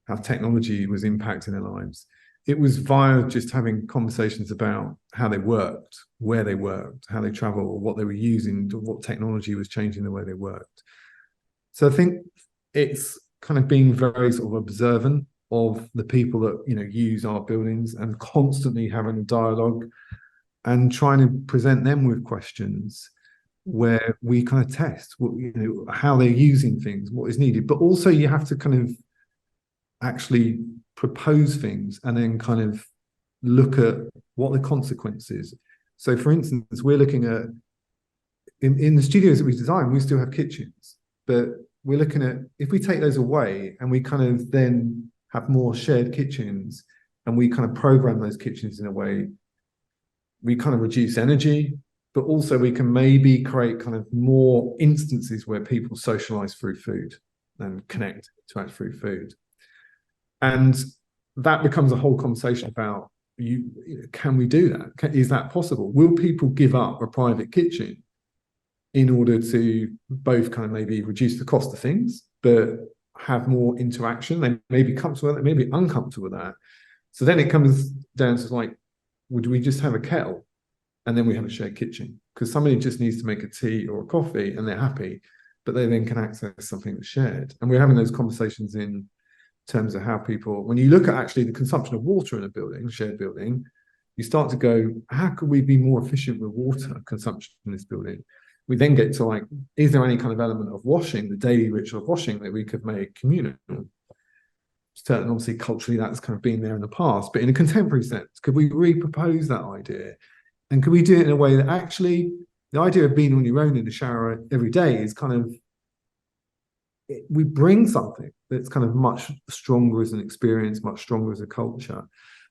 [SPEAKER 1] how technology was impacting their lives, it was via just having conversations about how they worked, where they worked, how they traveled, what they were using, what technology was changing the way they worked. So I think it's kind of being very sort of observant of the people that, you know, use our buildings, and constantly having a dialogue and trying to present them with questions where we kind of test what, you know, how they're using things, what is needed. But also you have to kind of actually propose things and then kind of look at what the consequences. So for instance, we're looking at in the studios that we design, we still have kitchens, but we're looking at, if we take those away and we kind of then have more shared kitchens and we kind of program those kitchens in a way, we kind of reduce energy, but also we can maybe create kind of more instances where people socialize through food and connect through food. And that becomes a whole conversation about, can we do that? Is that possible? Will people give up a private kitchen in order to both kind of maybe reduce the cost of things, but have more interaction? They may be comfortable with it, they may be uncomfortable with that. So then it comes down to like, would we just have a kettle and then we have a shared kitchen? Because somebody just needs to make a tea or a coffee and they're happy, but they then can access something that's shared. And we're having those conversations in terms of how people, when you look at actually the consumption of water in a building, shared building, you start to go, how could we be more efficient with water consumption in this building? We then get to like, is there any kind of element of washing, the daily ritual of washing, that we could make communal? Certain, obviously, culturally, that's kind of been there in the past, but in a contemporary sense, could we repropose that idea? And could we do it in a way that actually, the idea of being on your own in the shower every day is kind of, we bring something that's kind of much stronger as an experience, much stronger as a culture.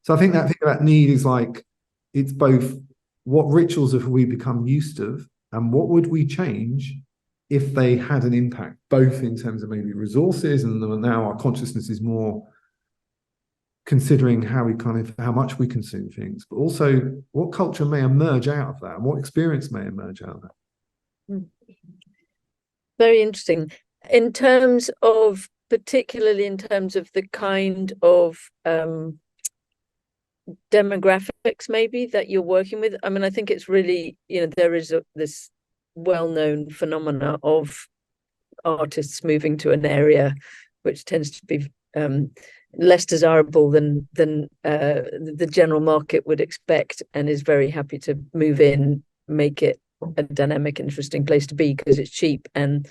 [SPEAKER 1] So I think that thing about need is like, it's both what rituals have we become used to, and what would we change if they had an impact, both in terms of maybe resources, and now our consciousness is more considering how much we consume things, but also what culture may emerge out of that and what experience may emerge out of that.
[SPEAKER 3] Very interesting. In terms of, particularly in terms of the kind of demographics maybe that you're working with. I mean, I think it's really, you know, there is this well-known phenomena of artists moving to an area which tends to be less desirable than the general market would expect, and is very happy to move in, make it a dynamic, interesting place to be because it's cheap, and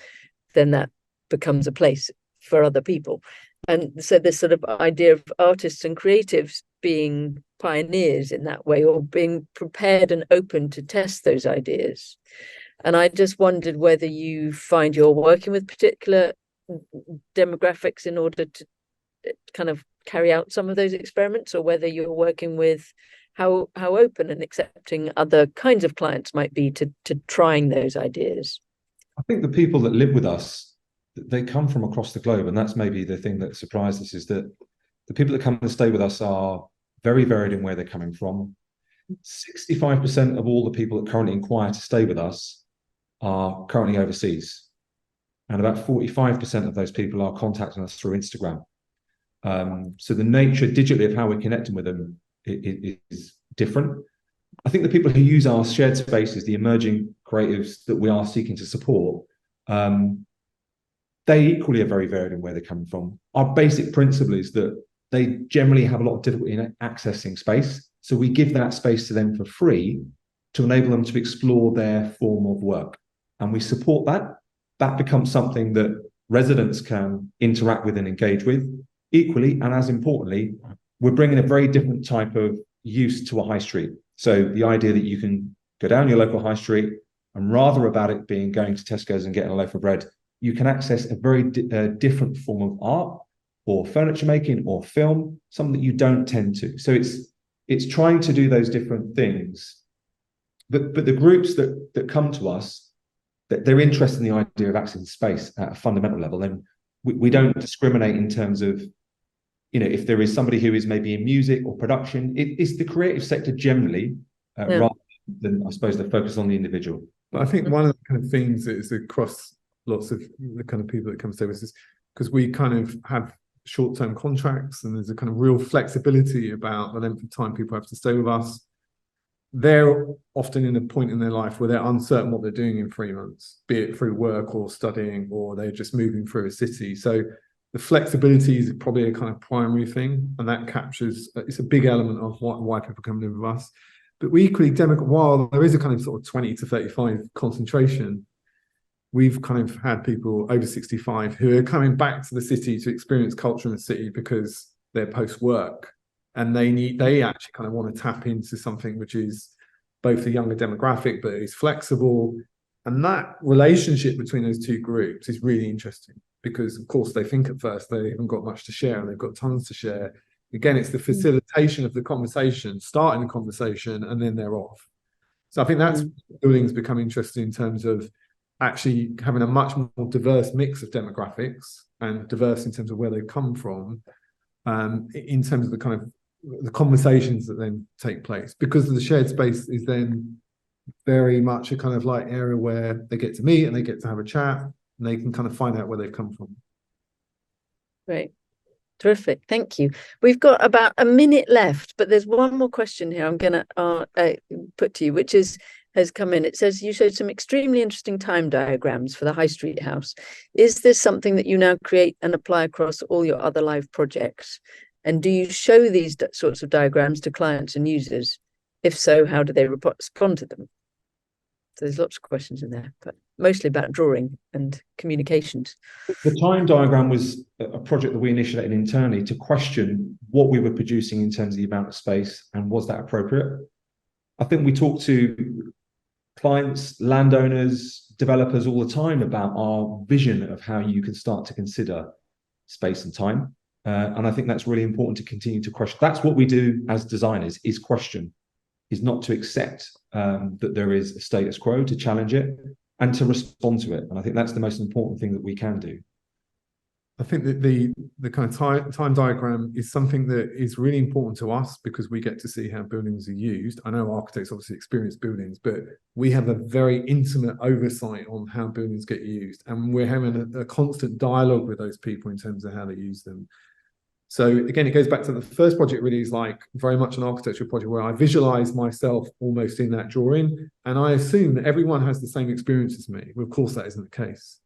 [SPEAKER 3] then that becomes a place for other people. And so this sort of idea of artists and creatives being pioneers in that way, or being prepared and open to test those ideas. And I just wondered whether you find you're working with particular demographics in order to kind of carry out some of those experiments, or whether you're working with how open and accepting other kinds of clients might be to trying those ideas.
[SPEAKER 2] I think the people that live with us, they come from across the globe, and that's maybe the thing that surprised us, is that the people that come and stay with us are very varied in where they're coming from. 65% of all the people that currently inquire to stay with us are currently overseas, and about 45% of those people are contacting us through Instagram. So the nature digitally of how we're connecting with them is different. I think the people who use our shared spaces, the emerging creatives that we are seeking to support, they equally are very varied in where they're coming from. Our basic principle is that they generally have a lot of difficulty in accessing space. So we give that space to them for free to enable them to explore their form of work. And we support that. That becomes something that residents can interact with and engage with. Equally, and as importantly, we're bringing a very different type of use to a high street. So the idea that you can go down your local high street, and rather about it being going to Tesco's and getting a loaf of bread, you can access a very different form of art or furniture making or film, something that you don't tend to. So it's trying to do those different things. But the groups that come to us, that they're interested in the idea of accessing space at a fundamental level, then we don't discriminate in terms of, if there is somebody who is maybe in music or production. It's the creative sector generally, rather than, I suppose, the focus on the individual.
[SPEAKER 1] But I think one of the kind of themes that is across lots of the kind of people that come to us is because we kind of have short-term contracts, and there's a kind of real flexibility about the length of time people have to stay with us. They're often in a point in their life where they're uncertain what they're doing in 3 months, be it through work or studying, or they're just moving through a city. So the flexibility is probably a kind of primary thing, and that captures, it's a big element of why people come live with us. But we equally, while there is a kind of sort of 20 to 35 concentration, we've kind of had people over 65 who are coming back to the city to experience culture in the city because they're post-work, and they actually kind of want to tap into something which is both a younger demographic but is flexible. And that relationship between those two groups is really interesting, because of course they think at first they haven't got much to share, and they've got tons to share. Again, it's the facilitation of the conversation, starting the conversation, and then they're off. So I think that's buildings become interesting in terms of actually having a much more diverse mix of demographics, and diverse in terms of where they come from, in terms of the kind of the conversations that then take place, because the shared space is then very much a kind of like area where they get to meet and they get to have a chat, and they can kind of find out where they've come from.
[SPEAKER 3] Great. Terrific. Thank you. We've got about a minute left, but there's one more question here I'm going to put to you, which has come in. It says, you showed some extremely interesting time diagrams for the High Street House. Is this something that you now create and apply across all your other live projects? And do you show these sorts of diagrams to clients and users? If so, how do they respond to them? So there's lots of questions in there, but mostly about drawing and communications.
[SPEAKER 2] The time diagram was a project that we initiated internally to question what we were producing in terms of the amount of space, and was that appropriate? I think we talk to clients, landowners, developers all the time about our vision of how you can start to consider space and time. And I think that's really important to continue to question. That's what we do as designers, is question, is not to accept that there is a status quo, to challenge it and to respond to it. And I think that's the most important thing that we can do.
[SPEAKER 1] I think that the kind of time diagram is something that is really important to us, because we get to see how buildings are used. I know architects obviously experience buildings, but we have a very intimate oversight on how buildings get used, and we're having a constant dialogue with those people in terms of how they use them. So again, it goes back to the first project. Really is like very much an architectural project where I visualize myself almost in that drawing, and I assume that everyone has the same experience as me. Well, of course that isn't the case.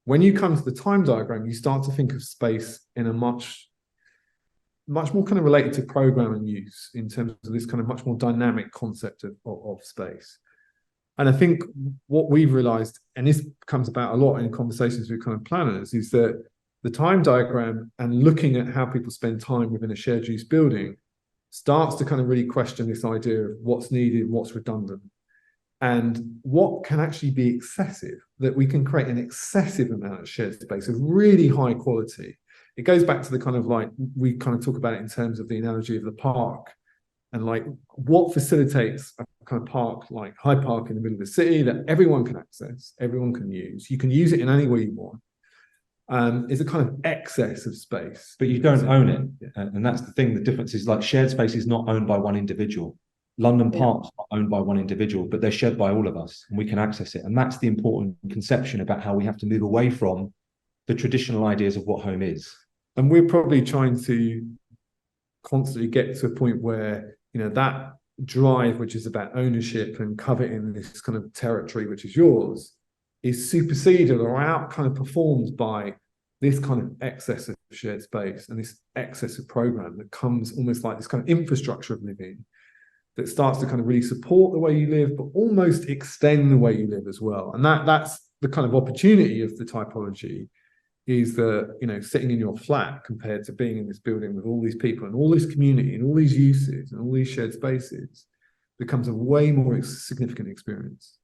[SPEAKER 1] When you come to the time diagram, you start to think of space in a much more kind of related to program and use, in terms of this kind of much more dynamic concept of space. And I think what we've realized, and this comes about a lot in conversations with kind of planners, is that the time diagram and looking at how people spend time within a shared use building starts to kind of really question this idea of what's needed, what's redundant, and what can actually be excessive, that we can create an excessive amount of shared space of really high quality. It goes back to the kind of like, we kind of talk about it in terms of the analogy of the park, and like what facilitates a kind of park, like Hyde Park in the middle of the city, that everyone can access, everyone can use. You can use it in any way you want. Is a kind of excess of space.
[SPEAKER 2] But you don't own it. Yeah. And that's the thing. The difference is, like, shared space is not owned by one individual. London parks are owned by one individual, but they're shared by all of us, and we can access it. And that's the important conception about how we have to move away from the traditional ideas of what home is.
[SPEAKER 1] And we're probably trying to constantly get to a point where, you know, that drive, which is about ownership and coveting this kind of territory, which is yours, is superseded or out kind of performed by this kind of excess of shared space and this excess of program that comes almost like this kind of infrastructure of living that starts to kind of really support the way you live, but almost extend the way you live as well. And that's the kind of opportunity of the typology, is that, you know, sitting in your flat compared to being in this building with all these people and all this community and all these uses and all these shared spaces becomes a way more significant experience.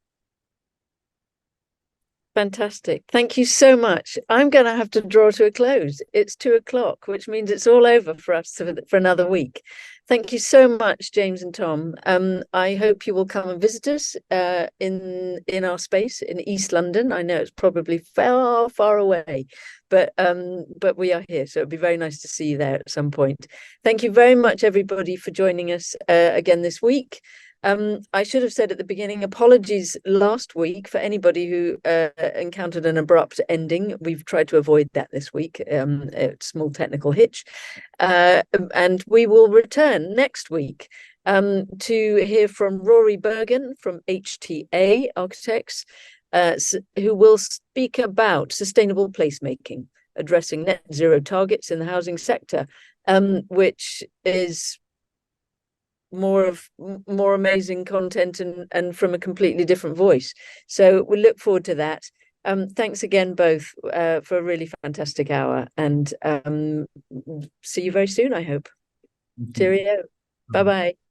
[SPEAKER 3] Fantastic. Thank you so much. I'm going to have to draw to a close. It's 2:00, which means it's all over for us for another week. Thank you so much, James and Tom. I hope you will come and visit us in our space in East London. I know it's probably far, far away, but we are here, so it'd be very nice to see you there at some point. Thank you very much, everybody, for joining us again this week. I should have said at the beginning, apologies last week for anybody who encountered an abrupt ending. We've tried to avoid that this week, a small technical hitch. And we will return next week to hear from Rory Bergen from HTA Architects, who will speak about sustainable placemaking, addressing net zero targets in the housing sector, which is more amazing content and from a completely different voice. So we look forward to that. Thanks again both for a really fantastic hour, and see you very soon, I hope. Cheerio. Bye-bye.